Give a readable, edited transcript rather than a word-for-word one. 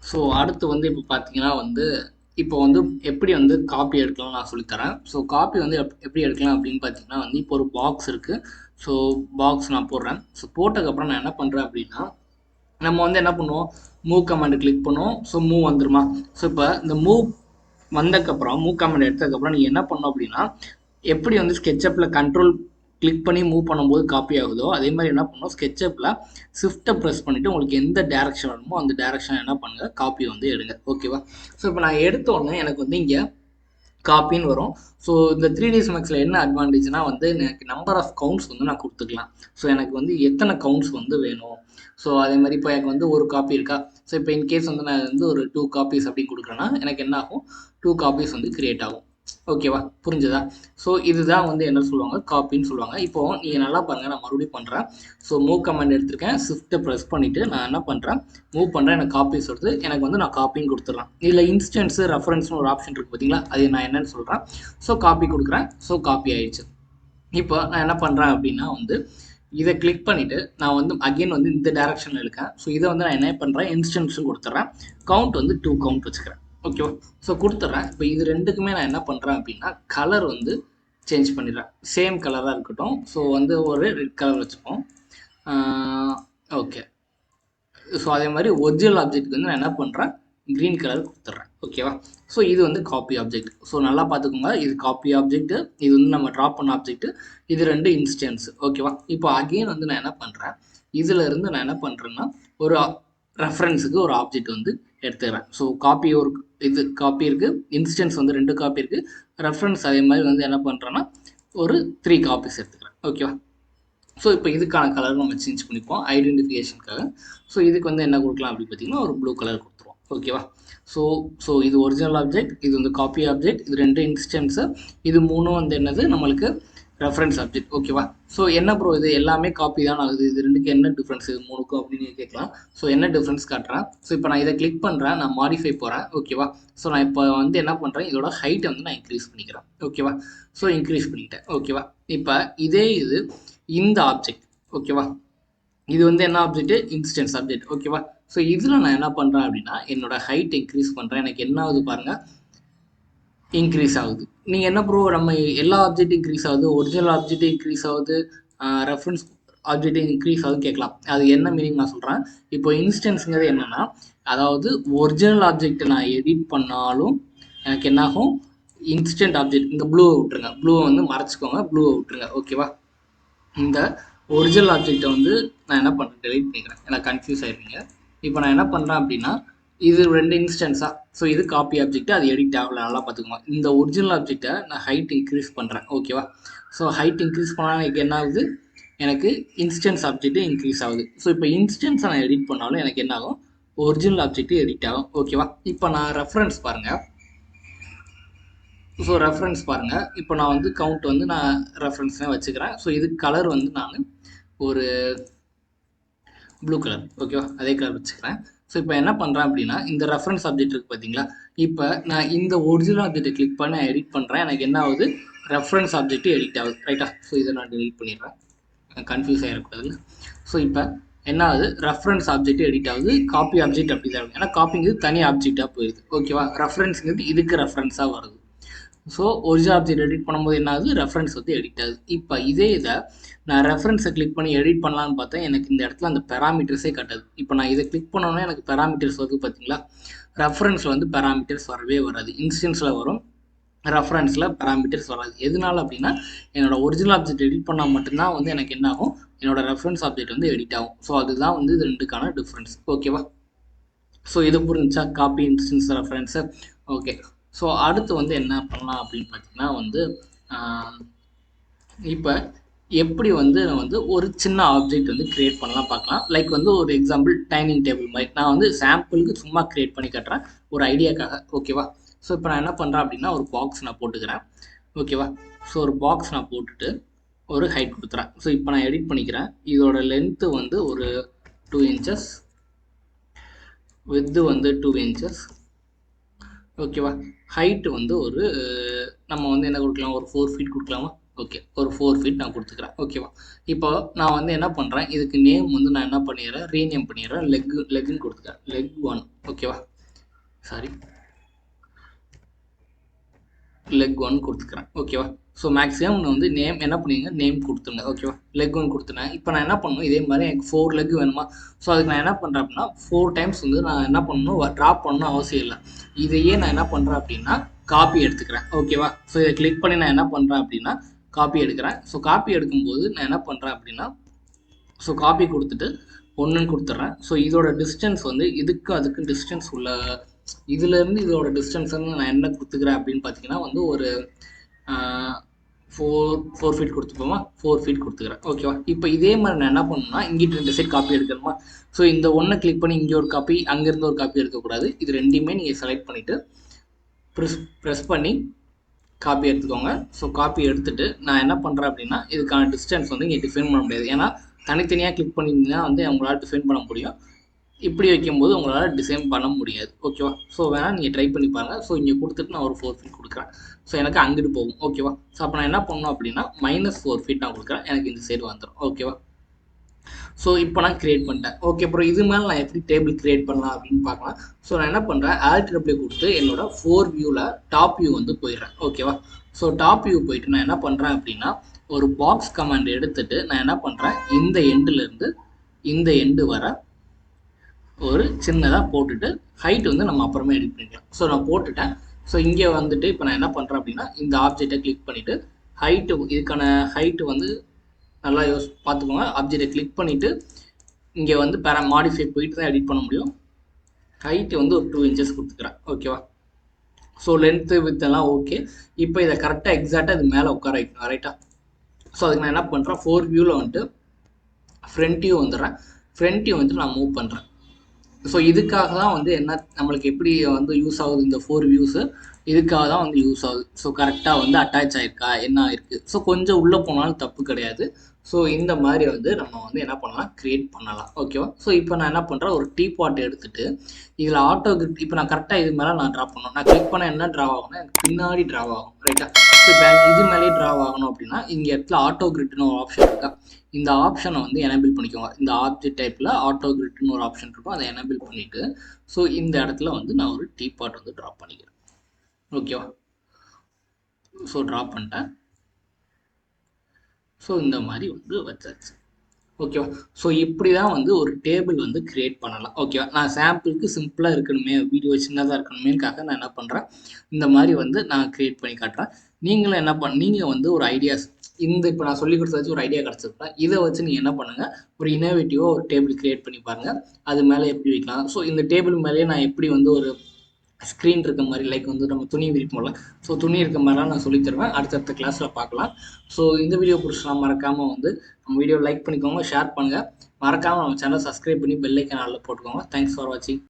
So அடுத்து வந்து இப்போ பார்த்தீங்கன்னா வந்து இப்போ வந்து எப்படி வந்து காப்பி எடுக்கலாம் நான் சொல்லித்தரேன். ஸோ காப்பி வந்து எப்படி எடுக்கலாம் அப்படின்னு பார்த்தீங்கன்னா வந்து இப்போ ஒரு பாக்ஸ் இருக்குது. ஸோ பாக்ஸ் நான் போடுறேன். ஸோ போட்டதுக்கப்புறம் நான் என்ன பண்ணுறேன் அப்படின்னா நம்ம வந்து என்ன பண்ணுவோம், மூவ் கமாண்ட் கிளிக் பண்ணுவோம். ஸோ மூவ் வந்துருமா. ஸோ இப்போ இந்த மூவ் வந்ததுக்கப்புறம் மூவ் கமாண்ட் எடுத்ததுக்கப்புறம் நீங்கள் என்ன பண்ணணும் அப்படின்னா எப்படி வந்து ஸ்கெட்சப்பில் கண்ட்ரோல் கிளிக் பண்ணி மூவ் பண்ணும்போது காப்பி ஆகுதோ அதே மாதிரி என்ன பண்ணணும், ஸ்கெட்சப்பில் ஷிஃப்ட்டை ப்ரெஸ் பண்ணிவிட்டு உங்களுக்கு எந்த டேரக்ஷன் வேணுமோ அந்த டேரக்ஷன் என்ன பண்ணுங்கள், காப்பி வந்து எடுங்க. ஓகேவா. ஸோ இப்போ நான் எடுத்த உடனே எனக்கு வந்து இங்கே காப்பின்னு வரும். ஸோ இந்த 3ds Maxல என்ன அட்வான்டேஜ்னா வந்து எனக்கு நம்பர் ஆஃப் கவுண்ட்ஸ் வந்து நான் கொடுத்துக்கலாம். ஸோ எனக்கு வந்து எத்தனை கவுண்ட்ஸ் வந்து வேணும். ஸோ அதே மாதிரி இப்போ எனக்கு வந்து ஒரு காப்பி இருக்கா. ஸோ இப்போ இன்கேஸ் வந்து நான் வந்து ஒரு 2 காப்பீஸ் அப்படி கொடுக்குறேன்னா எனக்கு என்ன ஆகும், 2 காப்பீஸ் வந்து கிரியேட் ஆகும். ஓகேவா, புரிஞ்சதா. ஸோ இதுதான் வந்து என்ன சொல்லுவாங்க, காப்பின்னு சொல்லுவாங்க. இப்போ நீங்கள் நல்லா பாருங்கள், நான் மறுபடியும் பண்ணுறேன். ஸோ மூவ் கமாண்ட் எடுத்திருக்கேன், ஷிஃப்ட்டை ப்ரெஸ் பண்ணிவிட்டு நான் என்ன பண்ணுறேன், மூவ் பண்ணுறேன். எனக்கு காப்பீஸ் வருது. எனக்கு வந்து நான் காப்பின்னு கொடுத்துட்றேன். இதில் இன்ஸ்டன்ஸு ரெஃபரன்ஸ்னு ஒரு ஆப்ஷன் இருக்குது பார்த்தீங்களா, அது நான் என்னன்னு சொல்கிறேன். ஸோ காப்பி கொடுக்குறேன். ஸோ காப்பி ஆயிடுச்சு. இப்போ நான் என்ன பண்ணுறேன் அப்படின்னா வந்து இதை கிளிக் பண்ணிவிட்டு நான் வந்து அகெயின் வந்து இந்த டேரக்ஷனில் இருக்கேன். ஸோ இதை வந்து நான் என்ன பண்ணுறேன், இன்ஸ்டன்ஸும் கொடுத்துட்றேன். கவுண்ட் வந்து 2 கவுண்ட் வச்சுக்கிறேன். ஓகேவா. ஸோ கொடுத்துட்றேன். இப்போ இது ரெண்டுக்குமே நான் என்ன பண்ணுறேன் அப்படின்னா கலர் வந்து சேஞ்ச் பண்ணிடுறேன். சேம் கலராக இருக்கட்டும். ஸோ வந்து ஒரு ரெட் கலர் வச்சுப்போம். ஓகே. ஸோ அதே மாதிரி ஒரிஜினல் ஆப்ஜெக்ட்டுக்கு வந்து நான் என்ன பண்ணுறேன், க்ரீன் கலர் கொடுத்துட்றேன். ஓகேவா. ஸோ இது வந்து காப்பி ஆப்ஜெக்ட். ஸோ நல்லா பார்த்துக்கோங்க, இது காப்பி ஆப்ஜெக்ட்டு, இது வந்து நம்ம ட்ராப் பண்ண ஆப்ஜெக்ட்டு, இது 2 இன்ஸ்டன்ஸ். ஓகேவா. இப்போ அகெயின் வந்து நான் என்ன பண்ணுறேன், இதில் இருந்து நான் என்ன பண்ணுறேன்னா ஒரு ரெஃபரன்ஸுக்கு ஒரு ஆப்ஜெக்ட் வந்து எடுத்துக்கிறேன். ஸோ காப்பி ஒரு இது காப்பி இருக்குது, இன்ஸ்டன்ஸ் வந்து 2 காப்பி இருக்குது, ரெஃபரன்ஸ் அதே மாதிரி வந்து என்ன பண்ணுறேன்னா ஒரு 3 காப்பீஸ் எடுத்துக்கிறேன். ஓகேவா. ஸோ இப்போ இதுக்கான கலர் நம்ம சேஞ்ச் பண்ணிப்போம் ஐடென்டிஃபிகேஷனுக்காக. ஸோ இதுக்கு வந்து என்ன கொடுக்கலாம் அப்படின்னு பார்த்தீங்கன்னா ஒரு ப்ளூ கலர் கொடுத்துருவோம். ஓகேவா. ஸோ இது ஒரிஜினல் ஆப்ஜெக்ட், இது வந்து காப்பி ஆப்ஜெக்ட், இது 2 இன்ஸ்டன்ஸு, இது 3 வந்து என்னது நம்மளுக்கு ரெஃபரன்ஸ் ஆப்ஜெக்ட். ஓகேவா. ஸோ என்ன ப்ரோ இது எல்லாமே காப்பி தான் ஆகுது, இது ரெண்டுக்கு என்ன டிஃப்ரென்ஸ் இது 3க்கும் அப்படின்னு கேட்கலாம். ஸோ என்ன டிஃப்ரென்ஸ் காட்டுறேன். ஸோ இப்போ நான் இதை கிளிக் பண்ணுறேன், நான் மாடிஃபை போகிறேன். ஓகேவா. ஸோ நான் இப்போ வந்து என்ன பண்ணுறேன், இதோட ஹைட்டை வந்து நான் இன்க்ரீஸ் பண்ணிக்கிறேன். ஓகேவா. ஸோ இன்க்ரீஸ் பண்ணிக்கிட்டேன். ஓகேவா. இப்போ இதே இது இந்த ஆப்ஜெக்ட். ஓகேவா. இது வந்து என்ன ஆப்ஜெக்ட், இன்ஸ்டன்ஸ் ஆப்ஜெக்ட். ஓகேவா. ஸோ இதில் நான் என்ன பண்ணுறேன் அப்படின்னா என்னோட ஹைட் இன்க்ரீஸ் பண்ணுறேன். எனக்கு என்ன ஆகுது பாருங்கள், இன்க்ரீஸ் ஆகுது. நீங்கள் என்ன ப்ரோ நம்ம எல்லா ஆப்ஜெக்ட்டும் இன்க்ரீஸ் ஆகுது, ஒரிஜினல் ஆப்ஜெக்ட்டும் இன்க்ரீஸ் ஆகுது, ரெஃபரன்ஸ் ஆப்ஜெக்ட்டும் இன்க்ரீஸ் ஆகுது கேட்கலாம். அது என்ன மீனிங் நான் சொல்கிறேன். இப்போ இன்ஸ்டன்ஸுங்கிறது என்னென்னா அதாவது ஒரிஜினல் ஆப்ஜெக்ட் நான் எடிட் பண்ணாலும் எனக்கு என்னாகும், இன்ஸ்டன்ட் ஆப்ஜெக்ட் இந்த ப்ளூவை விட்டுருங்க, ப்ளூவை வந்து மறைச்சிக்கோங்க, ப்ளூவை விட்டுருங்க. ஓகேவா. இந்த ஒரிஜினல் ஆப்ஜெக்டை வந்து நான் என்ன பண்ணுறேன், டெலிட் பண்ணிக்கிறேன். எனக்கு கன்ஃபியூஸ் ஆகிருக்கீங்க. இப்போ நான் என்ன பண்ணுறேன் அப்படின்னா இது 2 இன்ஸ்டன்ஸாக. ஸோ இது காப்பி ஆப்ஜெக்ட், அது எடிட் ஆகல, நல்லா பார்த்துக்கோங்க. இந்த ஒரிஜினல் ஆப்ஜெக்டை நான் ஹைட் இன்க்ரீஸ் பண்ணுறேன். ஓகேவா. ஸோ ஹைட் இன்க்ரீஸ் பண்ணால் எனக்கு என்ன ஆகுது, எனக்கு இன்ஸ்டன்ஸ் ஆப்ஜெக்ட்டு இன்க்ரீஸ் ஆகுது. ஸோ இப்போ இன்ஸ்டன்ஸை நான் எடிட் பண்ணாலும் எனக்கு என்ன ஆகும், ஒரிஜினல் ஆப்ஜெக்ட்டு எடிட் ஆகும். ஓகேவா. இப்போ நான் ரெஃபரன்ஸ் பாருங்கள். ஸோ ரெஃபரன்ஸ் பாருங்கள். இப்போ நான் வந்து கவுண்ட் வந்து நான் ரெஃபரன்ஸ்னே வச்சுக்கிறேன். ஸோ இது கலர் வந்து நான் ஒரு ப்ளூ கலர். ஓகேவா. அதே கலர் வச்சுக்கிறேன். ஸோ இப்போ என்ன பண்ணுறேன் அப்படின்னா இந்த ரெஃபரன்ஸ் ஆப்ஜெக்ட் இருக்குது பார்த்தீங்களா. இப்போ நான் இந்த ஒரிஜினல் ஆப்ஜெக்டை கிளிக் பண்ணி எடிட் பண்ணுறேன். எனக்கு என்ன ஆகுது, ரெஃபரன்ஸ் ஆப்ஜெக்ட் எடிட் ஆகுது. ரைட்டா. ஸோ இதை நான் டெலிட் பண்ணிடுறேன், கன்ஃபியூஸ் ஆகிடக்கூடாது. ஸோ இப்போ என்ன ஆகுது, ரெஃபரன்ஸ் ஆப்ஜெக்ட் எடிட் ஆகுது, காப்பி ஆப்ஜெக்ட் அப்படி தான் இருக்கும். ஏன்னா காப்பிங்கிறது தனி ஆப்ஜெக்டாக போயிடுது. ஓகேவா. ரெஃபரன்ஸுங்கிறது இதுக்கு ரெஃபரன்ஸாக வருது. ஸோ ஒரிஜினல் ஆப்ஜெக்ட் எடிட் பண்ணும்போது என்ன ஆகுது, ரெஃபரன்ஸ் வந்து எடிட் ஆகுது. இப்போ இதே இதை நான் ரெஃபரன்ஸை கிளிக் பண்ணி எடிட் பண்ணலான்னு பார்த்தேன், எனக்கு இந்த இடத்துல அந்த பேராமீட்டர்ஸே காட்டாது. இப்போ நான் இதை கிளிக் பண்ணோன்னே எனக்கு பேராமீட்டர்ஸ் வருது பார்த்தீங்களா. ரெஃபரன்ஸில் வந்து பேராமீட்டர்ஸ் வரவே வராது, இன்ஸ்டன்ஸில் வரும், ரெஃபரன்ஸில் பேராமீட்டர்ஸ் வராது. எதனால அப்படின்னா என்னோட ஒரிஜினல் ஆப்ஜெக்ட் எடிட் பண்ணால் மட்டும்தான் வந்து எனக்கு என்ன ஆகும், என்னோட ரெஃபரன்ஸ் ஆப்ஜெக்ட் வந்து எடிட் ஆகும். ஸோ அதுதான் வந்து இது ரெண்டுக்கான டிஃப்ரென்ஸ். ஓகேவா. ஸோ இது புரிஞ்சா, copy, instance, reference. Okay. So அடுத்து வந்து என்ன பண்ணலாம் அப்படின்னு பார்த்தீங்கன்னா வந்து இப்போ எப்படி வந்து நான் வந்து ஒரு சின்ன ஆப்ஜெக்ட் வந்து க்ரியேட் பண்ணலாம் பார்க்கலாம். லைக் வந்து ஒரு எக்ஸாம்பிள் டைனிங் டேபிள் மாதிரி நான் வந்து சாம்பிளுக்கு சும்மா க்ரியேட் பண்ணி கட்டுறேன் ஒரு ஐடியாக்காக. ஓகேவா. ஸோ இப்போ நான் என்ன பண்ணுறேன் அப்படின்னா ஒரு பாக்ஸ் நான் போட்டுக்கிறேன். ஓகேவா. ஸோ ஒரு பாக்ஸ் நான் போட்டுட்டு ஒரு ஹைட் கொடுத்துறேன். ஸோ இப்போ நான் எடிட் பண்ணிக்கிறேன். இதோட லென்த்து வந்து ஒரு 2 இன்ச்சஸ், வித்து வந்து 2 இன்ச்சஸ். ஓகேவா. ஹைட்டு வந்து ஒரு நம்ம வந்து என்ன கொடுக்கலாம், ஒரு 4 ஃபீட் கொடுக்கலாமா. ஓகே, ஒரு 4 ஃபீட் நான் கொடுத்துக்கிறேன். ஓகேவா. இப்போ நான் வந்து என்ன பண்ணுறேன், இதுக்கு நேம் வந்து நான் என்ன பண்ணிடுறேன், ரீநேம் பண்ணிடுறேன், லெக்குன்னு கொடுத்துக்கிறேன், லெக் 1. ஓகேவா. சாரி லெக் 1 கொடுத்துக்கிறேன். ஓகேவா? ஸோ மேக்ஸிமம் வந்து நேம் என்ன பண்ணுவீங்க, நேம் கொடுத்துருங்க. ஓகேவா? லெக் 1 கொடுத்துட்டேன். இப்போ நான் என்ன பண்ணணும், இதே மாதிரி எனக்கு 4 லெக் வேணுமா? ஸோ அதுக்கு நான் என்ன பண்ணுறேன் அப்படின்னா 4 டைம்ஸ் வந்து நான் என்ன பண்ணணும், ட்ராப் பண்ணணும் அவசியம் இல்லை. இதையே நான் என்ன பண்ணுறேன் அப்படின்னா காப்பி எடுத்துக்கிறேன். ஓகேவா? ஸோ இதை கிளிக் பண்ணி நான் என்ன பண்ணுறேன் அப்படின்னா காப்பி எடுக்கிறேன். ஸோ காப்பி எடுக்கும்போது நான் என்ன பண்ணுறேன் அப்படின்னா ஸோ காப்பி கொடுத்துட்டு ஒன்றுன்னு கொடுத்துட்றேன். ஸோ இதோட டிஸ்டன்ஸ் வந்து இதுக்கும் அதுக்கும் டிஸ்டன்ஸ் உள்ள இதுலேருந்து இதோட டிஸ்டன்ஸ் வந்து நான் என்ன கொடுத்துக்கிறேன் அப்படின்னு பார்த்தீங்கன்னா வந்து ஒரு 4 ஃபீட் கொடுத்துப்போமா, 4 ஃபீட் கொடுத்துக்கிறேன். ஓகேவா? இப்போ இதே மாதிரி நான் என்ன பண்ணணும்னா இங்கிட்ட 2 சைட் காப்பி எடுக்கணுமா. ஸோ இந்த ஒன்றை கிளிக் பண்ணி இங்கே ஒரு காப்பி, அங்கேருந்து ஒரு காப்பி எடுக்கக்கூடாது. இது ரெண்டையுமே நீங்கள் செலக்ட் பண்ணிவிட்டு ப்ரெஸ் பண்ணி காப்பி எடுத்துக்கோங்க. ஸோ காப்பி எடுத்துகிட்டு நான் என்ன பண்ணுறேன் அப்படின்னா இதுக்கான டிஸ்டன்ஸ் வந்து இங்கே டிஃபைன் பண்ண முடியாது. ஏன்னா தனித்தனியாக கிளிக் பண்ணியிருந்தீங்கன்னா வந்து உங்களால் டிஃபைன் பண்ண முடியும். இப்படி வைக்கும்போது உங்களால் டிசைன் பண்ண முடியாது. ஓகேவா? ஸோ வேணால் நீங்கள் ட்ரை பண்ணி பாருங்கள். ஸோ இங்கே கொடுத்துட்டு நான் ஒரு 4 ஃபீட் கொடுக்குறேன். ஸோ எனக்கு அங்கிட்டு போகும். ஓகேவா? ஸோ அப்போ நான் என்ன பண்ணணும் அப்படின்னா -4 ஃபீட் நான் கொடுக்குறேன். எனக்கு இந்த சைடு வந்துடும். ஓகேவா? ஸோ இப்போ நான் கிரியேட் பண்ணிட்டேன். ஓகே ப்ரோ, இது மேலே நான் எப்படி டேபிள் கிரியேட் பண்ணலாம் அப்படின்னு பார்க்கலாம். ஸோ நான் என்ன பண்ணுறேன், AltW கொடுத்து என்னோட 4 வியூவில் டாப் வியூ வந்து போயிடுறேன். ஓகேவா? ஸோ டாப் வியூ போயிட்டு நான் என்ன பண்ணுறேன் அப்படின்னா ஒரு பாக்ஸ் கமாண்ட் எடுத்துட்டு நான் என்ன பண்ணுறேன், இந்த எண்டுலேருந்து இந்த எண்டு வர ஒரு சின்னதாக போட்டுட்டு ஹைட் வந்து நம்ம அப்புறமே எடிட் பண்ணிக்கலாம். ஸோ நான் போட்டுட்டேன். ஸோ இங்கே வந்துட்டு இப்போ நான் என்ன பண்ணுறேன் அப்படின்னா இந்த ஆப்ஜெக்டை கிளிக் பண்ணிவிட்டு ஹைட்டு, இதுக்கான ஹைட்டு வந்து நல்லா பார்த்துக்கோங்க. ஆப்ஜெக்டை கிளிக் பண்ணிவிட்டு இங்கே வந்து மாடிஃபை போயிட்டு தான் எடிட் பண்ண முடியும். ஹைட்டு வந்து ஒரு 2 இன்ச்சஸ் கொடுத்துக்கிறேன். ஓகேவா? ஸோ லென்த்து வித்தெல்லாம் ஓகே. இப்போ இதை கரெக்டாக எக்ஸாக்டாக இது மேலே உட்கார வைக்கணும். ரைட்டாக? ஸோ அதுக்கு நான் என்ன பண்ணுறேன், 4 வியூவில் வந்துட்டு ஃப்ரண்ட் வியூ வந்துடுறேன். ஃப்ரண்ட் வியூ வந்துட்டு நான் மூவ் பண்ணுறேன். ஸோ இதுக்காக தான் வந்து என்ன நம்மளுக்கு எப்படி வந்து யூஸ் ஆகுது இந்த 4 வியூஸு, இதுக்காக தான் வந்து யூஸ் ஆகுது. ஸோ கரெக்டாக வந்து அட்டாச் ஆகிருக்கா, என்ன ஆயிருக்கு. ஸோ கொஞ்சம் உள்ளே போனாலும் தப்பு கிடையாது. ஸோ இந்த மாதிரி வந்து நம்ம வந்து என்ன பண்ணலாம், க்ரியேட் பண்ணலாம். ஓகேவா? ஸோ இப்போ நான் என்ன பண்ணுறேன், ஒரு டீ பாட் எடுத்துகிட்டு இதில் ஆட்டோ கிரிட் இப்போ நான் கரெக்டாக இது மேலே நான் ட்ரா பண்ணணும். நான் கிளிக் பண்ண என்ன ட்ரா ஆகும்னா எனக்கு பின்னாடி ட்ரா ஆகும். ரைட்டாக? ஸோ இப்போ இது மேலேயே ட்ரா ஆகணும் அப்படின்னா இங்கே இடத்துல ஆட்டோ கிரிட்னு ஒரு ஆப்ஷன் இருக்கா, இந்த ஆப்ஷனை வந்து எனேபிள் பண்ணிக்கோங்க. இந்த ஆப்ஜெக்ட் டைப்பில் ஆட்டோ கிரிட்னு ஒரு ஆப்ஷன் இருக்கும், அதை எனேபிள் பண்ணிவிட்டு ஸோ இந்த இடத்துல வந்து நான் ஒரு டீ பாட் வந்து ட்ரா பண்ணிக்கிறேன். ஓகேவா? ஸோ ட்ரா பண்ணிட்டேன். ஸோ இந்த மாதிரி வந்து வச்சாச்சு. ஓகேவா? ஸோ இப்படி தான் வந்து ஒரு டேபிள் வந்து கிரியேட் பண்ணலாம். ஓகேவா? நான் சாம்பிளுக்கு சிம்பிளாக இருக்கணுமே, வீடியோ சின்னதாக இருக்கணுமேக்காக நான் என்ன பண்ணுறேன், இந்த மாதிரி வந்து நான் கிரியேட் பண்ணி காட்டுறேன். நீங்களும் என்ன நீங்கள் வந்து ஒரு ஐடியாஸ் இந்த இப்போ நான் சொல்லி கொடுத்த வச்சு ஒரு ஐடியா கிடச்சிருப்பேன். இதை வச்சு நீங்கள் என்ன பண்ணுங்கள், ஒரு இன்னோவேட்டிவாக ஒரு டேபிள் கிரியேட் பண்ணி பாருங்கள். அது மேலே எப்படி வைக்கலாம். ஸோ இந்த டேபிள் மேலேயே நான் எப்படி வந்து ஒரு ஸ்க்ரீன் இருக்க மாதிரி, லைக் வந்து நம்ம துணி விரிப்போம்ல, ஸோ துணி இருக்க மாதிரிலாம் நான் சொல்லித் தருவேன். அடுத்தடுத்த கிளாஸில் பார்க்கலாம். ஸோ இந்த வீடியோ பிடிச்சா மறக்காமல் வந்து நம்ம வீடியோ லைக் பண்ணிக்கோங்க, ஷேர் பண்ணுங்கள். மறக்காமல் நம்ம சேனல் சப்ஸ்கிரைப் பண்ணி பெல் ஐக்கான் ஆல்ல போட்டுக்கோங்க. தேங்க்ஸ் ஃபார் வாட்சிங்.